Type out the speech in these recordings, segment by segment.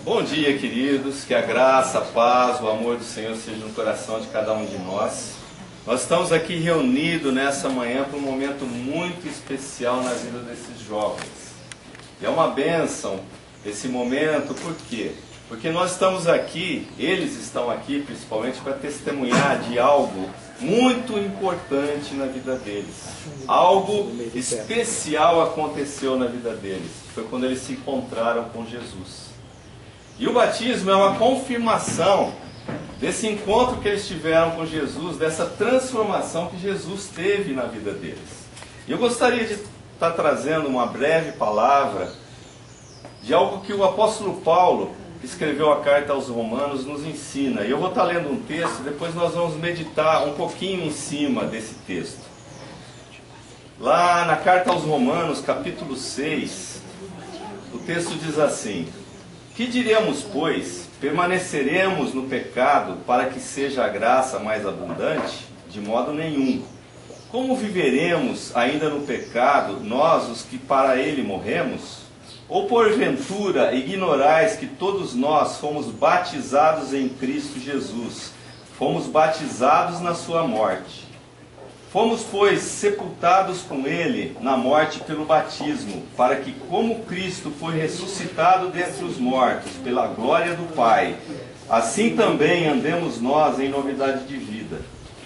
Bom dia, queridos, que a graça, a paz, o amor do Senhor seja no coração de cada um de nós. Nós estamos aqui reunidos nessa manhã para um momento muito especial na vida desses jovens. E é uma bênção esse momento, por quê? Porque nós estamos aqui, eles estão aqui principalmente para testemunhar de algo muito importante na vida deles. Algo especial aconteceu na vida deles. Foi quando eles se encontraram com Jesus. E o batismo é uma confirmação desse encontro que eles tiveram com Jesus, dessa transformação que Jesus teve na vida deles. E eu gostaria de estar trazendo uma breve palavra de algo que o apóstolo Paulo, que escreveu a carta aos Romanos, nos ensina. E eu vou estar lendo um texto, depois nós vamos meditar um pouquinho em cima desse texto. Lá na carta aos Romanos, capítulo 6, o texto diz assim: que diremos, pois? Permaneceremos no pecado para que seja a graça mais abundante? De modo nenhum. Como viveremos ainda no pecado, nós os que para ele morremos? Ou porventura ignorais que todos nós fomos batizados em Cristo Jesus, fomos batizados na sua morte? Fomos, pois, sepultados com ele na morte pelo batismo, para que, como Cristo foi ressuscitado dentre os mortos, pela glória do Pai, assim também andemos nós em novidade de vida.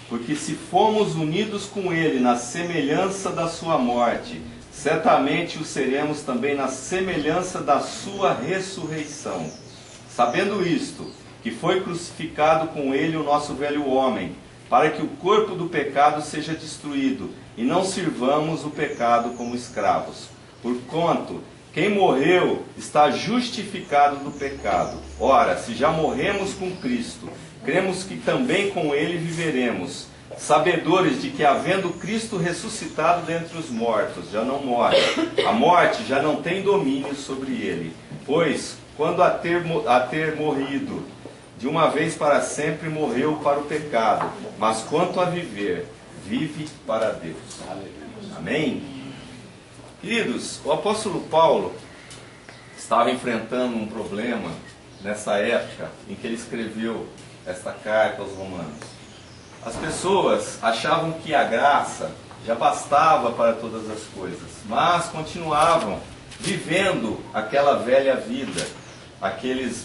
Porque se fomos unidos com ele na semelhança da sua morte, certamente o seremos também na semelhança da sua ressurreição. Sabendo isto, que foi crucificado com ele o nosso velho homem, para que o corpo do pecado seja destruído, e não sirvamos o pecado como escravos. Porquanto, quem morreu está justificado do pecado. Ora, se já morremos com Cristo, cremos que também com ele viveremos, sabedores de que, havendo Cristo ressuscitado dentre os mortos, já não morre, a morte já não tem domínio sobre ele. Pois, quando a ter morrido, de uma vez para sempre morreu para o pecado, mas quanto a viver, vive para Deus. Amém? Queridos, o apóstolo Paulo estava enfrentando um problema nessa época em que ele escreveu esta carta aos Romanos. As pessoas achavam que a graça já bastava para todas as coisas, mas continuavam vivendo aquela velha vida, aqueles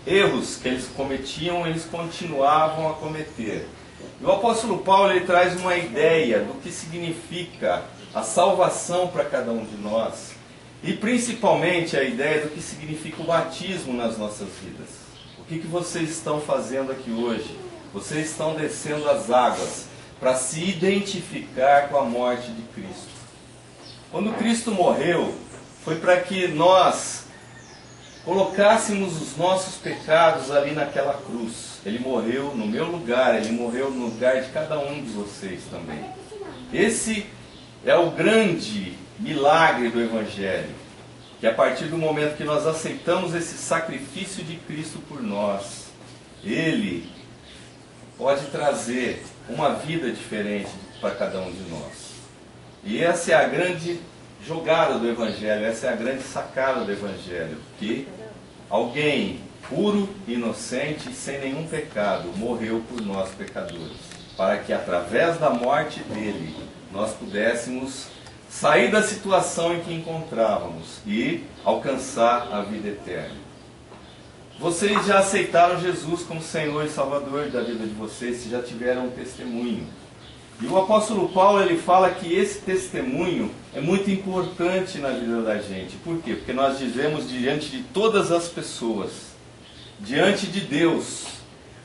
erros que eles cometiam, eles continuavam a cometer. E o apóstolo Paulo, ele traz uma ideia do que significa a salvação para cada um de nós, e principalmente a ideia do que significa o batismo nas nossas vidas. O que vocês estão fazendo aqui hoje? Vocês estão descendo as águas para se identificar com a morte de Cristo. Quando Cristo morreu, foi para que nós colocássemos os nossos pecados ali naquela cruz. Ele morreu no meu lugar, ele morreu no lugar de cada um de vocês também. Esse é o grande milagre do Evangelho, que a partir do momento que nós aceitamos esse sacrifício de Cristo por nós, ele pode trazer uma vida diferente para cada um de nós. E essa é a grande jogada do Evangelho, essa é a grande sacada do Evangelho, que alguém puro, inocente, sem nenhum pecado, morreu por nós pecadores, para que através da morte dele, nós pudéssemos sair da situação em que encontrávamos e alcançar a vida eterna. Vocês já aceitaram Jesus como Senhor e Salvador da vida de vocês, se já tiveram um testemunho. E o apóstolo Paulo, ele fala que esse testemunho é muito importante na vida da gente. Por quê? Porque nós dizemos diante de todas as pessoas, diante de Deus,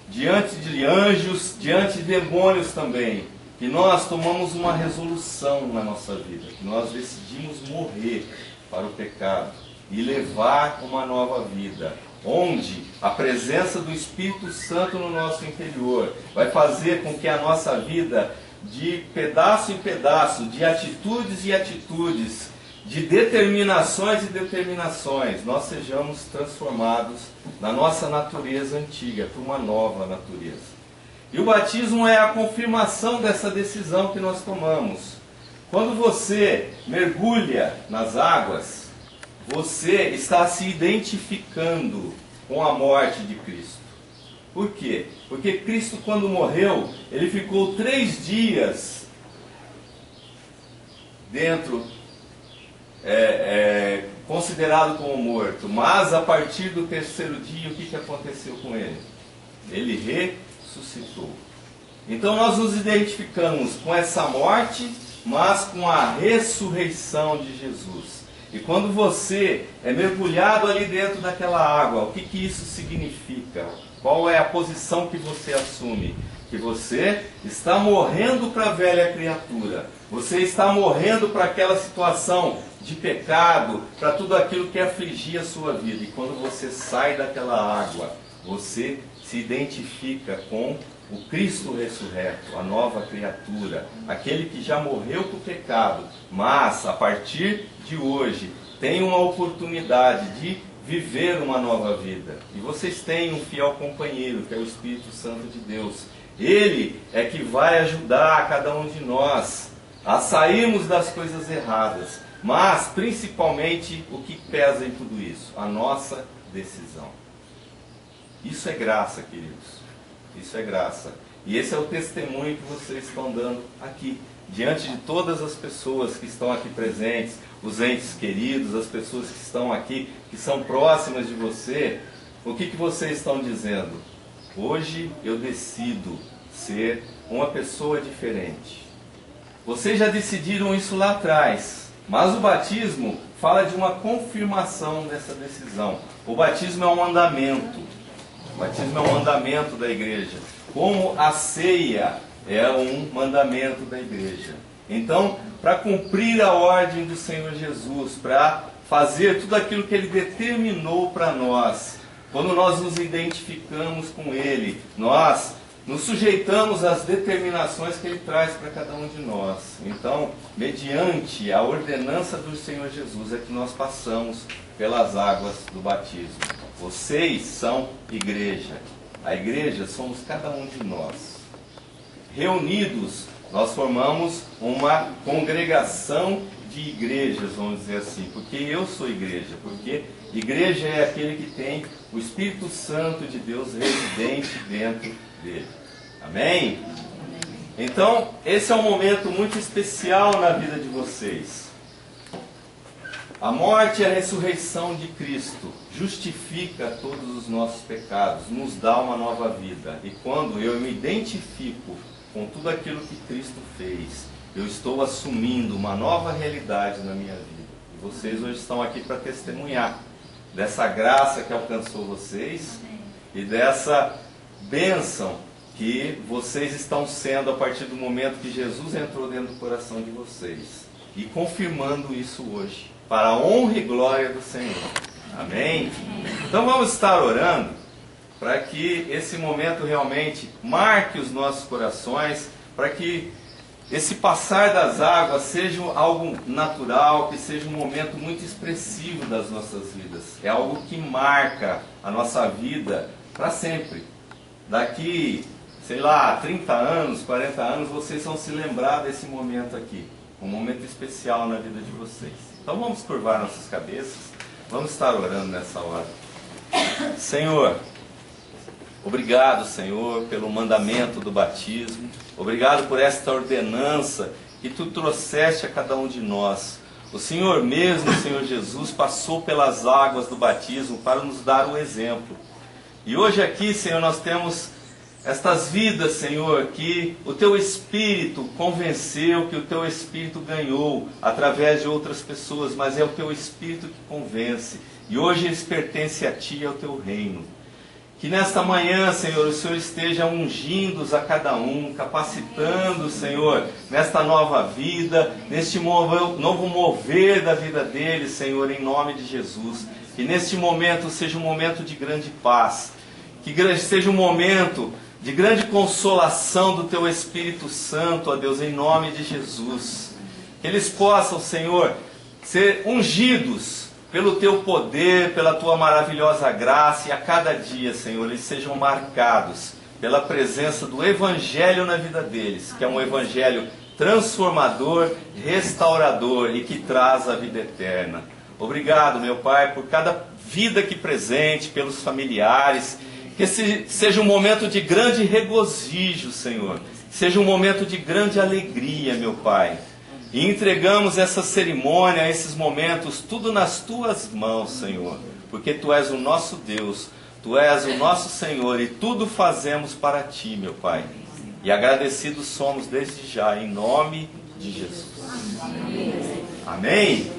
diante de anjos, diante de demônios também, que nós tomamos uma resolução na nossa vida, que nós decidimos morrer para o pecado e levar uma nova vida, onde a presença do Espírito Santo no nosso interior vai fazer com que a nossa vida, de pedaço em pedaço, de atitudes e atitudes, de determinações e determinações, nós sejamos transformados na nossa natureza antiga por uma nova natureza. E o batismo é a confirmação dessa decisão que nós tomamos. Quando você mergulha nas águas, você está se identificando com a morte de Cristo. Por quê? Porque Cristo, quando morreu, ele ficou 3 dias dentro, considerado como morto. Mas a partir do 3º dia, o que aconteceu com ele? Ele ressuscitou. Então nós nos identificamos com essa morte, mas com a ressurreição de Jesus. E quando você é mergulhado ali dentro daquela água, o que isso significa? Qual é a posição que você assume? Que você está morrendo para a velha criatura. Você está morrendo para aquela situação de pecado, para tudo aquilo que afligia a sua vida. E quando você sai daquela água, você se identifica com o Cristo ressurreto, a nova criatura, aquele que já morreu para o pecado, mas a partir de hoje tem uma oportunidade de viver uma nova vida. E vocês têm um fiel companheiro, que é o Espírito Santo de Deus. Ele é que vai ajudar cada um de nós a sairmos das coisas erradas, mas principalmente o que pesa em tudo isso? A nossa decisão. Isso é graça, queridos. Isso é graça. E esse é o testemunho que vocês estão dando aqui, diante de todas as pessoas que estão aqui presentes, os entes queridos, as pessoas que estão aqui, que são próximas de você. O que vocês estão dizendo? Hoje eu decido ser uma pessoa diferente. Vocês já decidiram isso lá atrás, mas o batismo fala de uma confirmação dessa decisão. O batismo é um mandamento. O batismo é um mandamento da igreja. Como a ceia é um mandamento da igreja. Então, para cumprir a ordem do Senhor Jesus, para fazer tudo aquilo que Ele determinou para nós, quando nós nos identificamos com Ele, nós nos sujeitamos às determinações que Ele traz para cada um de nós. Então, mediante a ordenança do Senhor Jesus, é que nós passamos pelas águas do batismo. Vocês são igreja. A igreja somos cada um de nós. Reunidos, nós formamos uma congregação de igrejas, vamos dizer assim. Porque eu sou igreja. Porque igreja é aquele que tem o Espírito Santo de Deus residente dentro dele. Amém? Então, esse é um momento muito especial na vida de vocês. A morte e a ressurreição de Cristo justifica todos os nossos pecados, nos dá uma nova vida. E quando eu me identifico com tudo aquilo que Cristo fez, eu estou assumindo uma nova realidade na minha vida. E vocês hoje estão aqui para testemunhar dessa graça que alcançou vocês e dessa bênção que vocês estão sendo a partir do momento que Jesus entrou dentro do coração de vocês. E confirmando isso hoje, para a honra e glória do Senhor. Amém? Então vamos estar orando para que esse momento realmente marque os nossos corações, para que esse passar das águas seja algo natural, que seja um momento muito expressivo das nossas vidas. É algo que marca a nossa vida para sempre. Daqui, sei lá, 30 anos, 40 anos, vocês vão se lembrar desse momento aqui. Um momento especial na vida de vocês. Então vamos curvar nossas cabeças, vamos estar orando nessa hora. Senhor, obrigado, Senhor, pelo mandamento do batismo. Obrigado por esta ordenança que Tu trouxeste a cada um de nós. O Senhor mesmo, Senhor Jesus, passou pelas águas do batismo para nos dar o exemplo. E hoje aqui, Senhor, nós temos estas vidas, Senhor, que o Teu Espírito convenceu, que o Teu Espírito ganhou através de outras pessoas, mas é o Teu Espírito que convence. E hoje eles pertencem a Ti e ao Teu reino. Que nesta manhã, Senhor, o Senhor esteja ungindo-os a cada um, capacitando, Senhor, nesta nova vida, neste novo mover da vida deles, Senhor, em nome de Jesus. Que neste momento seja um momento de grande paz, que seja um momento de grande consolação do Teu Espírito Santo, ó Deus, em nome de Jesus. Que eles possam, Senhor, ser ungidos pelo Teu poder, pela Tua maravilhosa graça, e a cada dia, Senhor, eles sejam marcados pela presença do Evangelho na vida deles, que é um Evangelho transformador, restaurador e que traz a vida eterna. Obrigado, meu Pai, por cada vida aqui presente, pelos familiares. Que esse seja um momento de grande regozijo, Senhor. Seja um momento de grande alegria, meu Pai. E entregamos essa cerimônia, esses momentos, tudo nas Tuas mãos, Senhor. Porque Tu és o nosso Deus, Tu és o nosso Senhor e tudo fazemos para Ti, meu Pai. E agradecidos somos desde já, em nome de Jesus. Amém?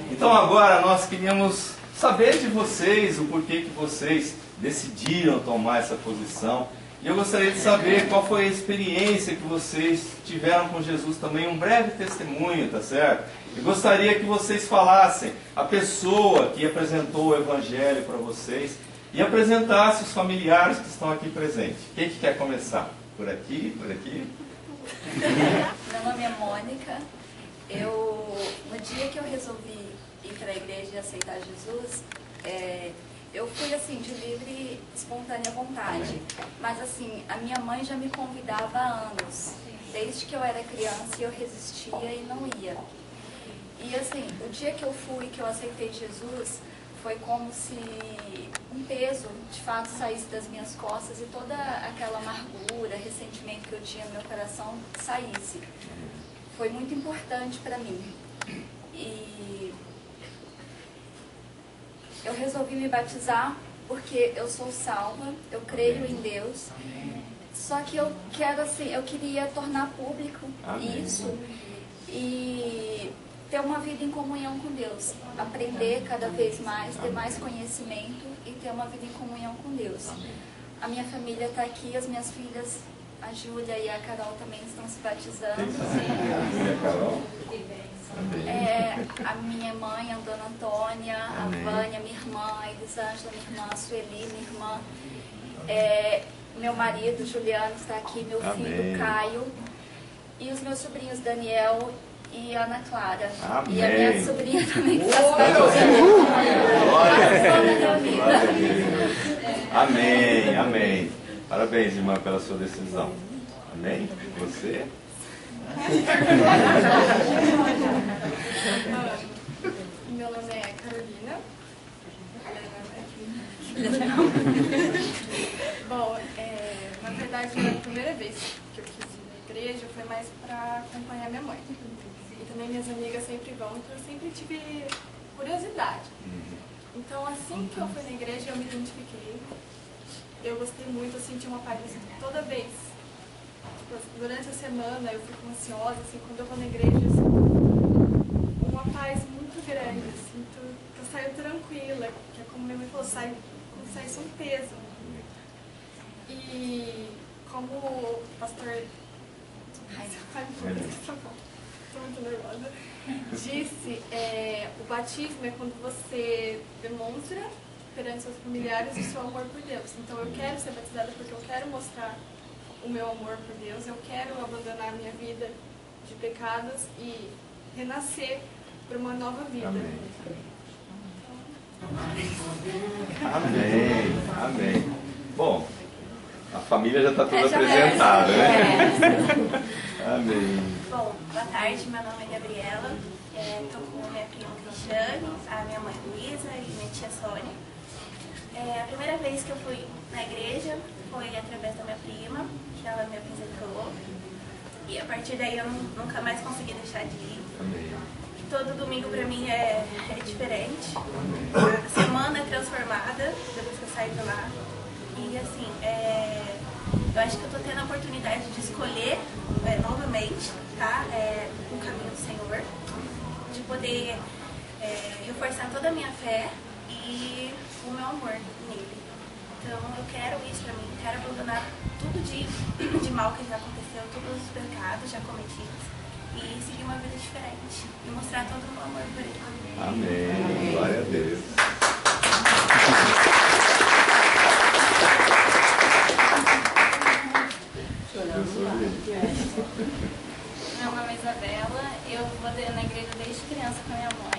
Então agora nós queríamos saber de vocês o porquê que vocês decidiram tomar essa posição. E eu gostaria de saber qual foi a experiência que vocês tiveram com Jesus também, um breve testemunho, tá certo? E gostaria que vocês falassem a pessoa que apresentou o Evangelho para vocês e apresentasse os familiares que estão aqui presentes. Quem que quer começar? Por aqui? Por aqui? Meu nome é Mônica. No dia que eu resolvi ir para a igreja e aceitar Jesus, eu fui assim, de livre e espontânea vontade. Mas assim, a minha mãe já me convidava há anos. Desde que eu era criança eu resistia e não ia. E assim, o dia que eu fui, que eu aceitei Jesus, foi como se um peso de fato saísse das minhas costas e toda aquela amargura, ressentimento que eu tinha no meu coração saísse. Foi muito importante para mim. E eu resolvi me batizar porque eu sou salva, eu creio em Deus. Só que eu quero assim, eu queria tornar público isso e ter uma vida em comunhão com Deus, aprender cada vez mais, ter mais conhecimento e ter uma vida em comunhão com Deus. A minha família está aqui, as minhas filhas, a Júlia e a Carol também estão se batizando. E a Carol? A minha mãe, a Dona Antônia, a Vânia, minha irmã, a Elisângela, minha irmã, a Sueli, minha irmã. Meu marido, Juliano, está aqui, meu filho, Caio. E os meus sobrinhos, Daniel e Ana Clara. Amém. E a minha sobrinha também que está se batizando. Amém, amém. Parabéns, irmã, pela sua decisão. Amém? Você? Meu nome é Carolina. Bom, na verdade, a primeira vez que eu quis ir na igreja foi mais para acompanhar minha mãe. E também minhas amigas sempre vão, então eu sempre tive curiosidade. Então, assim que eu fui na igreja, eu me identifiquei. Eu gostei muito, eu senti uma paz toda vez. Durante a semana eu fico ansiosa, assim, quando eu vou na igreja, assim, uma paz muito grande, assim, que eu saio tranquila, que é como minha mãe falou, como se saísse um peso. E como o pastor estou muito nervosa, disse, o batismo é quando você demonstra perante seus familiares o seu amor por Deus. Então eu quero ser batizada porque eu quero mostrar o meu amor por Deus, eu quero abandonar minha vida de pecados e renascer para uma nova vida. Amém, amém. Bom, a família já está toda apresentada, né? Amém. Bom, boa tarde, meu nome é Gabriela, estou com a minha prima Cristiane, a minha mãe Luísa e minha tia Sônia. A primeira vez que eu fui na igreja foi através da minha prima, que ela me apresentou. E a partir daí eu nunca mais consegui deixar de ir. Amém. Todo domingo pra mim é diferente. A semana é transformada depois que eu saio de lá. E assim, eu acho que eu tô tendo a oportunidade de escolher novamente, tá? O caminho do Senhor. De poder reforçar toda a minha fé e o meu amor nele. Então eu quero isso pra mim, quero abandonar tudo de mal que já aconteceu, todos os pecados já cometidos e seguir uma vida diferente e mostrar todo o meu amor por ele. Amém. Glória a Deus. Meu nome é Isabela, eu vou na igreja desde criança com a minha mãe.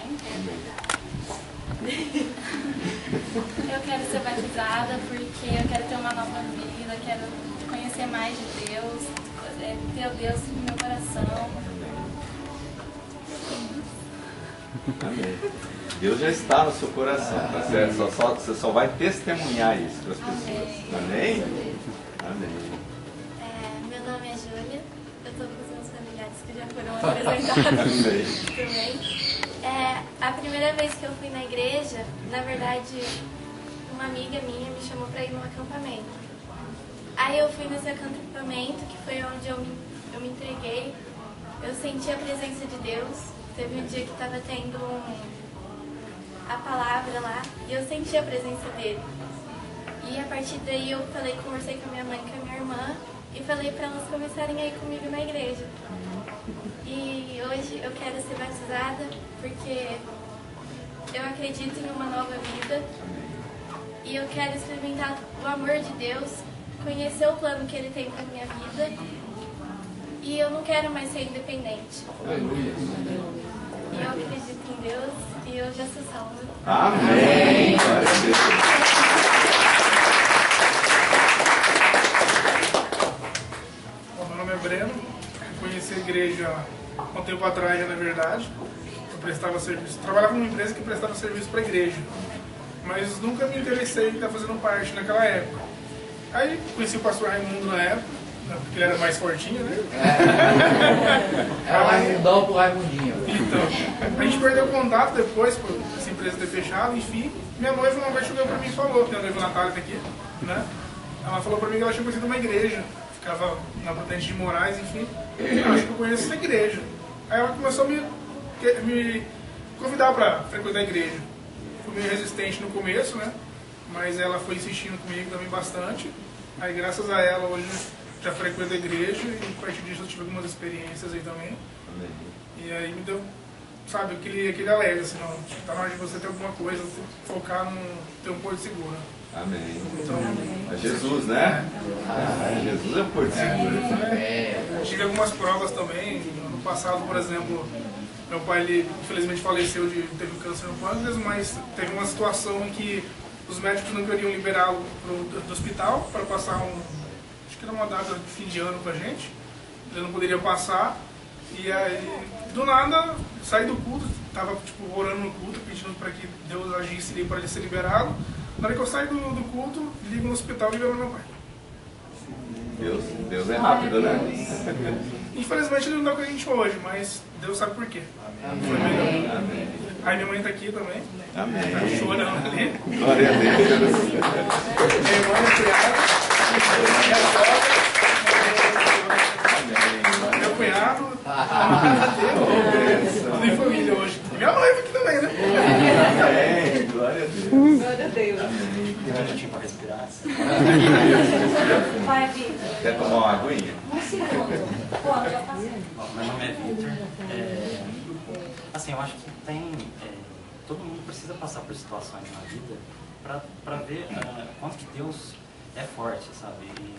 Eu quero ser batizada porque eu quero ter uma nova vida, quero conhecer mais de Deus, ter o Deus no meu coração. Amém. Deus já está no seu coração, tá certo? Você só vai testemunhar isso para as pessoas. Amém? Amém. Meu nome é Júlia, eu estou com os meus familiares que já foram apresentados também. A primeira vez que eu fui na igreja, na verdade, uma amiga minha me chamou para ir num acampamento. Aí eu fui nesse acampamento, que foi onde eu me entreguei. Eu senti a presença de Deus. Teve um dia que estava tendo a palavra lá e eu senti a presença dele. E a partir daí eu conversei com a minha mãe e com a minha irmã e falei para elas começarem a ir comigo na igreja. E hoje eu quero ser batizada porque eu acredito em uma nova vida e eu quero experimentar o amor de Deus, conhecer o plano que Ele tem para minha vida e eu não quero mais ser independente. E eu acredito em Deus e eu já sou salva. Amém! Glória a Deus. Meu nome é Breno, conheci a igreja há um tempo atrás, na verdade. Eu prestava serviço, trabalhava numa empresa que prestava serviço para a igreja, mas nunca me interessei em estar fazendo parte naquela época. Aí conheci o pastor Raimundo na época, porque ele era mais fortinho, né? Era o Raimundão pro Raimundinho. Então, a gente perdeu o contato depois, por essa empresa ter fechado, enfim. Minha noiva uma vez chegou pra mim e falou, minha noiva Natália tá aqui, né? Ela falou pra mim que ela tinha conhecido uma igreja, ficava na Prudente de Moraes, enfim. Eu acho que eu conheço essa igreja. Aí ela começou a me convidar pra frequentar a igreja. Fui meio resistente no começo, né? Mas ela foi insistindo comigo também bastante. Aí graças a ela hoje já frequento a igreja e a partir disso eu tive algumas experiências aí também. Amém. E aí me deu, sabe, aquele alerta, assim, não, tá na hora de você ter alguma coisa, focar ter um porto seguro. Amém. Então, É Jesus, né? Jesus é o porto seguro. tive algumas provas também. No passado, por exemplo, meu pai, ele infelizmente faleceu, teve câncer no pâncreas, mas teve uma situação em que os médicos não queriam liberá-lo do hospital para passar acho que era uma data de fim de ano pra gente. Ele não poderia passar. E aí, do nada, saí do culto, tava tipo, orando no culto, pedindo para que Deus agisse ali para ele ser liberado. Na hora que eu saí do culto, ligo no hospital e liberou meu pai. Deus é rápido, né? Infelizmente ele não dá com a gente hoje, mas Deus sabe por quê. Foi melhor. Amém. Aí minha mãe tá aqui também. Amém. Tá chorando ali. Glória a Deus. Minha irmã é criada. Minha sogra. Meu cunhado. Tudo em família hoje. E minha noiva aqui também, né? Amém. Glória a Deus. Glória a Deus. Um minutinho para respirar. Vai, Vitor. Quer tomar uma aguinha? Um segundo. Pô, já passei. Meu nome é Vitor. Assim, eu acho que todo mundo precisa passar por situações na vida para ver quanto que Deus é forte, sabe? E,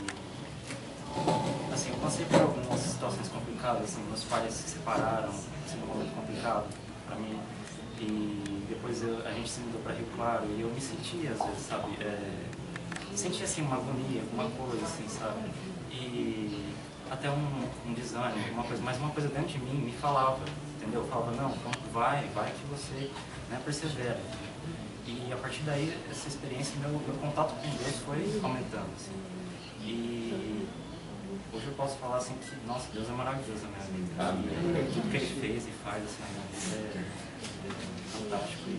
assim, eu passei por algumas situações complicadas, assim, meus pais se separaram, assim, um momento complicado para mim. E depois a gente se mudou para Rio Claro e eu me sentia, às vezes, sabe? Sentia, assim, uma agonia, alguma coisa, assim, sabe? E até um desânimo, mas uma coisa dentro de mim me falava, entendeu? Falava, não, então vai que você, né, persevera. E a partir daí, essa experiência, meu contato com Deus foi aumentando, assim. E hoje eu posso falar, assim, que, nossa, Deus é maravilhoso na minha vida. Amém. E tudo que Ele fez e faz, assim, na minha vida é fantástico. E,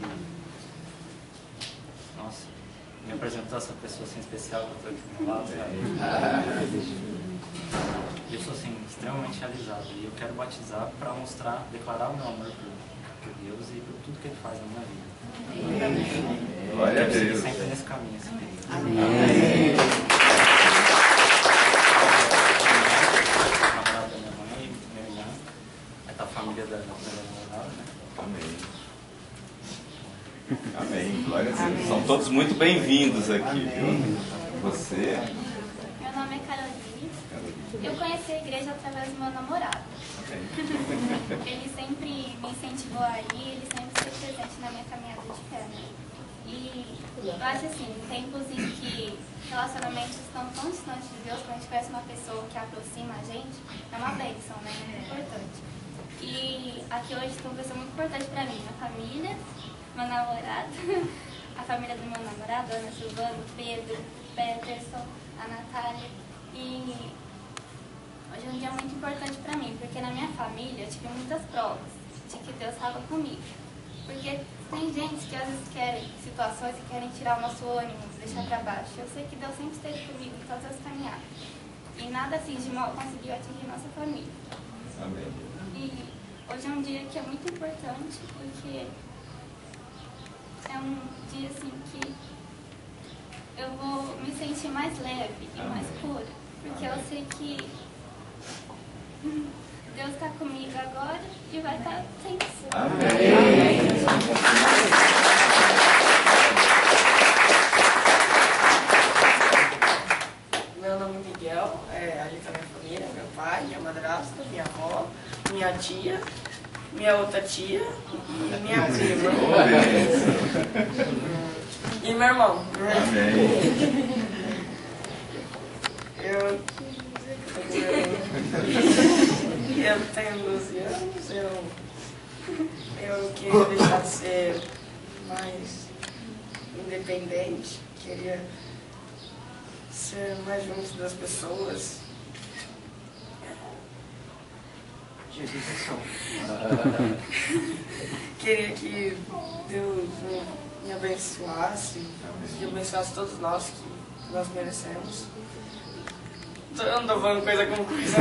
nossa, me apresentou essa pessoa, assim, especial que eu estou aqui do meu lado, sabe? Eu sou, assim, extremamente realizado e eu quero batizar para mostrar, declarar o meu amor por Deus e por tudo que Ele faz na minha vida. Glória a Eu quero seguir Deus. sempre nesse caminho, assim. Amém. A namorada da minha mãe, minha irmã, aí tá a família da minha namorada, né? Amém. Amém. Glória a Deus. São todos muito bem-vindos aqui, viu? Você. Meu nome é Caroline. Eu conheci a igreja através do meu namorado. Ele sempre me incentivou a ir, ele sempre esteve presente na minha caminhada de fé. E eu acho assim, em tempos em que relacionamentos estão tão distantes de Deus, quando a gente conhece uma pessoa que aproxima a gente, é uma bênção, né? É muito importante. E aqui hoje tem uma pessoa muito importante para mim, minha família, meu namorado, a família do meu namorado, Ana Silvana, Pedro, Peterson, a Natália. E hoje é um dia muito importante para mim, porque na minha família eu tive muitas provas de que Deus estava comigo. Porque tem gente que às vezes querem situações e querem tirar o nosso ânimo, deixar para baixo. Eu sei que Deus sempre esteve comigo em todas as caminhadas. E nada assim de mal conseguiu atingir nossa família. Amém. E hoje é um dia que é muito importante, porque é um dia assim que eu vou me sentir mais leve e mais pura. Porque eu sei que Deus está comigo agora e vai estar sempre. Amém. Meu nome é Miguel, ali tá minha família, meu pai, minha madrasta, minha avó, minha tia, minha outra tia e minha prima. E meu irmão. Amém. Eu tenho 12 anos, eu queria deixar de ser mais independente, queria ser mais junto das pessoas. Jesus é só. Queria que Deus me abençoasse e abençoasse todos nós que nós merecemos. Eu não tô falando coisa com coisa.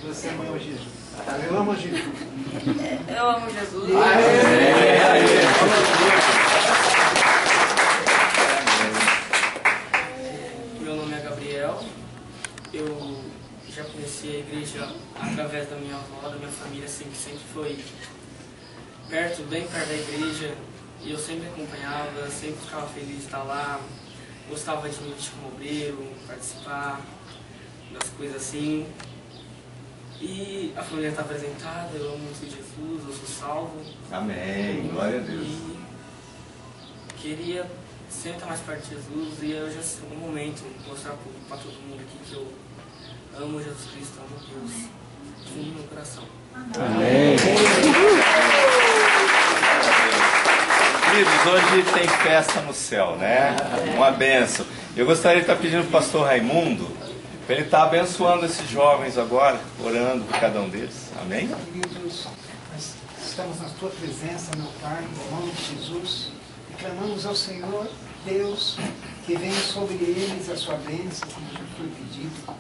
Você ama Jesus. Eu amo Jesus. Eu amo Jesus. Meu nome é Gabriel. Eu já conheci a igreja através da minha avó, da minha família, assim, que sempre foi bem perto da igreja, e eu sempre acompanhava, sempre ficava feliz de estar lá, gostava de me vestir como obreiro, participar das coisas assim. E a família está apresentada, eu amo muito Jesus, eu sou salvo. Amém, glória a Deus. E queria sempre estar mais perto de Jesus, e eu já sei um momento mostrar para todo mundo aqui que eu amo Jesus Cristo, amo Deus, de fundo do meu coração. Amém. Queridos, hoje tem festa no céu, né? Uma bênção. Eu gostaria de estar pedindo para o pastor Raimundo, para ele estar abençoando esses jovens agora, orando por cada um deles. Amém? Queridos, nós estamos na tua presença, meu Pai, em nome de Jesus, e clamamos ao Senhor, Deus, que venha sobre eles a sua bênção, como já foi pedido.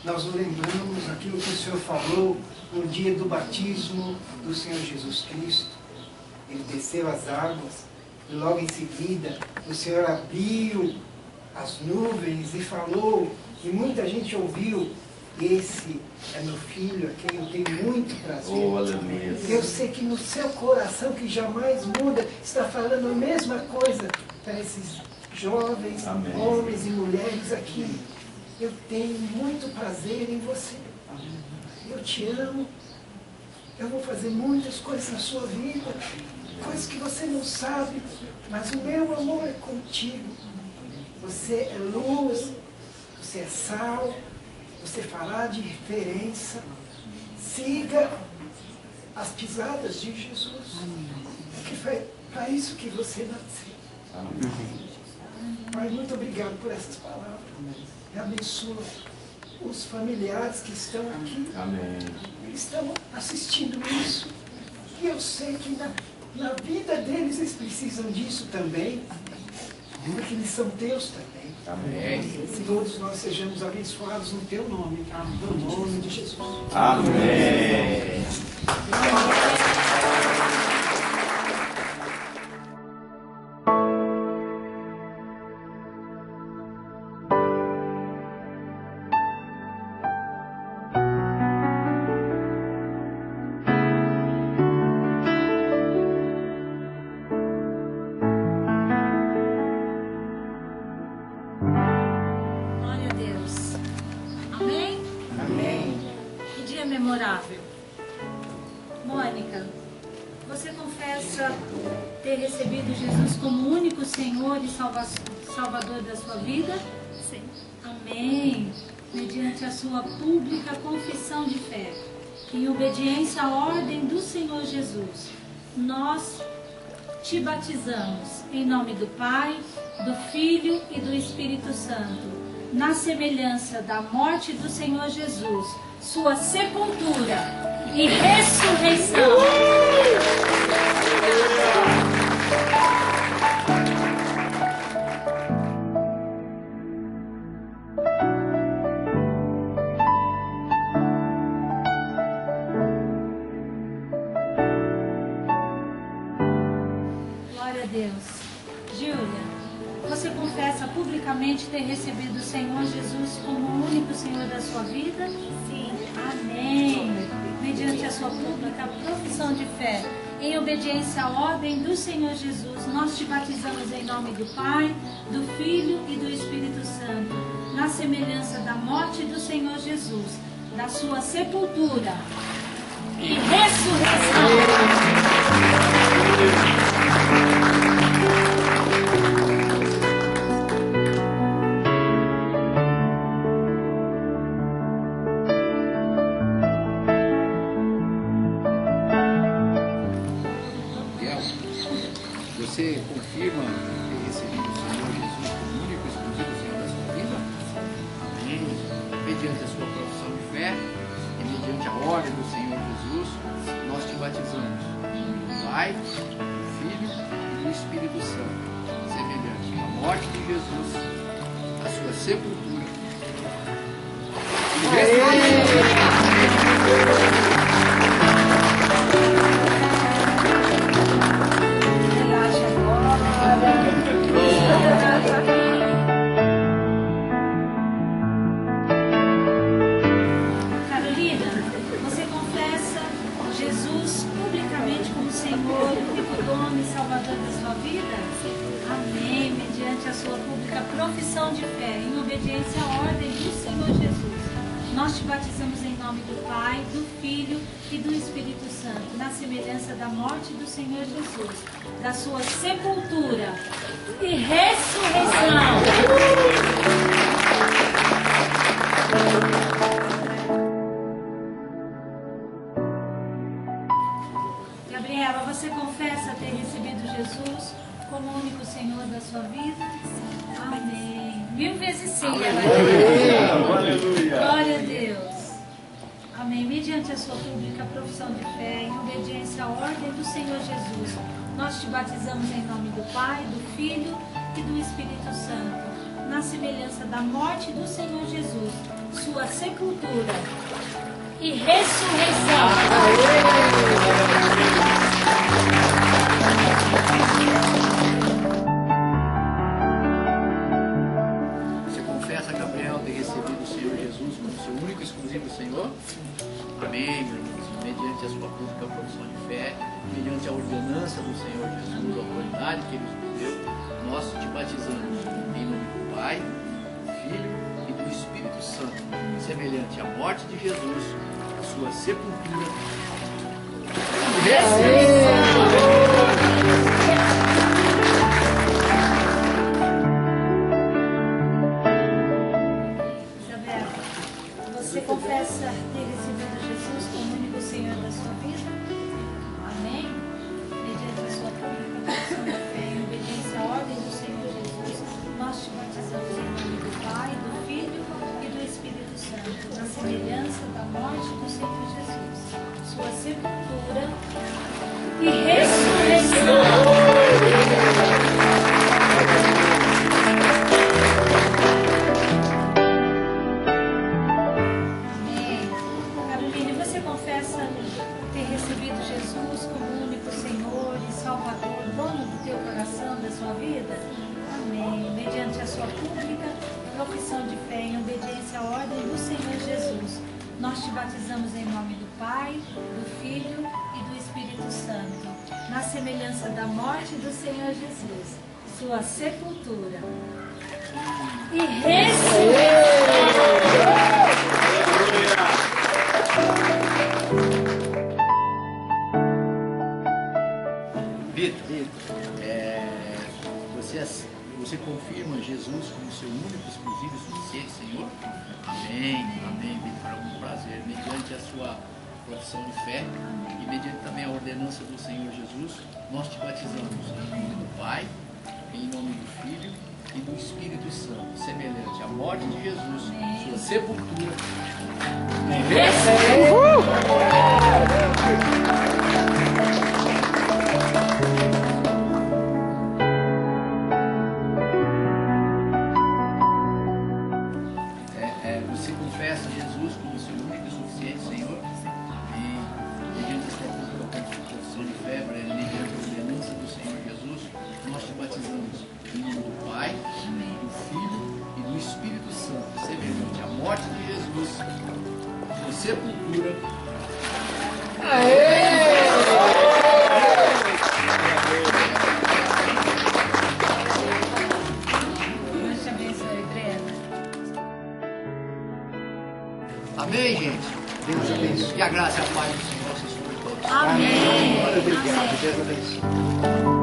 Nós nos lembramos aquilo que o Senhor falou no dia do batismo do Senhor Jesus Cristo. Ele desceu as águas e logo em seguida o Senhor abriu as nuvens e falou, e muita gente ouviu: esse é meu filho, a quem eu tenho muito prazer. Oh, aleluia. Eu sei que no seu coração, que jamais muda, está falando a mesma coisa para esses jovens, amém, homens e mulheres aqui. Eu tenho muito prazer em você. Eu te amo. Eu vou fazer muitas coisas na sua vida, coisas que você não sabe, mas o meu amor é contigo. Você é luz, você é sal, você fará diferença. Siga as pisadas de Jesus. Porque foi para isso que você nasceu. Pai, muito obrigado por essas palavras. E abençoa os familiares que estão aqui. Amém. Estão assistindo isso. E eu sei que na vida deles eles precisam disso também. Porque eles são teus também. Amém. Que todos nós sejamos abençoados no teu nome. No nome de Jesus. Amém. Mônica, você confessa ter recebido Jesus como único Senhor e Salvador da sua vida? Sim. Amém. mediante a sua pública confissão de fé, em obediência à ordem do Senhor Jesus, nós te batizamos em nome do Pai, do Filho e do Espírito Santo, na semelhança da morte do Senhor Jesus, sua sepultura e ressurreição. Glória a Deus. Júlia, você confessa publicamente ter recebido o Senhor Jesus como o único Senhor da sua vida? Sim. Amém. Mediante a sua pública profissão de fé, em obediência à ordem do Senhor Jesus, nós te batizamos em nome do Pai, do Filho e do Espírito Santo, na semelhança da morte do Senhor Jesus, da sua sepultura e ressurreição. Você confirma ter recebido o Senhor Jesus como único e exclusivo Senhor da sua vida? Amém. Mediante a sua profissão de fé e mediante a ordem do Senhor Jesus, nós te batizamos em nome do Pai, do Filho e do Espírito Santo, semelhante à morte de Jesus, a sua sepultura e ressurreição. Carolina, você confessa Jesus publicamente como Senhor, único dono e Salvador da sua vida? Amém. Mediante a sua pública profissão de fé, em obediência à ordem do Senhor Jesus, nós te batizamos em nome do Pai, do Filho e do Espírito Santo, na semelhança da morte do Senhor Jesus, da sua sepultura e ressurreição. Gabriela, você confessa ter recebido Jesus como o único Senhor da sua vida? Amém. 1000 vezes sim. Aleluia. Glória a Deus. Amém. Mediante a sua pública profissão de fé, em obediência à ordem do Senhor Jesus, nós te batizamos em nome do Pai, do Filho e do Espírito Santo, na semelhança da morte do Senhor Jesus, sua sepultura e ressurreição. Você confessa, Gabriel, ter recebido o Senhor Jesus como seu único e exclusivo Senhor? Amém, meu irmão. Mediante a sua pública profissão de fé, mediante a ordenança do Senhor Jesus, a autoridade que Ele nos deu, nós te batizamos em nome do Pai, do Filho e do Espírito Santo, semelhante à morte de Jesus, a sua sepultura e ressurreição. Você confessa ter recebido Jesus como único Senhor da sua vida? Amém? Mediante a sua pública profissão de fé e obediência à ordem do Senhor Jesus, nós te batizamos em nome do Pai, do Filho e do Espírito Santo, na semelhança da morte do Senhor Jesus, sua sepultura e ressurreição. Ter recebido Jesus como único Senhor e Salvador, dono do teu coração, da sua vida? Amém. Mediante a sua pública profissão de fé em obediência à ordem do Senhor Jesus, nós te batizamos em nome do Pai, do Filho e do Espírito Santo, na semelhança da morte do Senhor Jesus, sua sepultura e ressurreição. Você confirma Jesus como seu único, exclusivo suficiente, Senhor? Amém, amém, Vitor, é um prazer. Mediante a sua profissão de fé e mediante também a ordenança do Senhor Jesus, nós te batizamos em nome do Pai, em nome do Filho e do Espírito Santo, semelhante à morte de Jesus, sua sepultura e você confessa Jesus como seu único e suficiente Senhor e mediante a sua profissão de fé, mediante a ordenança do Senhor Jesus, nós te batizamos em nome do Pai, do Filho e do Espírito Santo, semelhante à morte de Jesus, sua sepultura. Deus te abençoe, Breno. Amém, gente? Deus abençoe. Que a graça e a paz do Senhor seja sobre todos. Amém. Muito obrigado. Deus abençoe.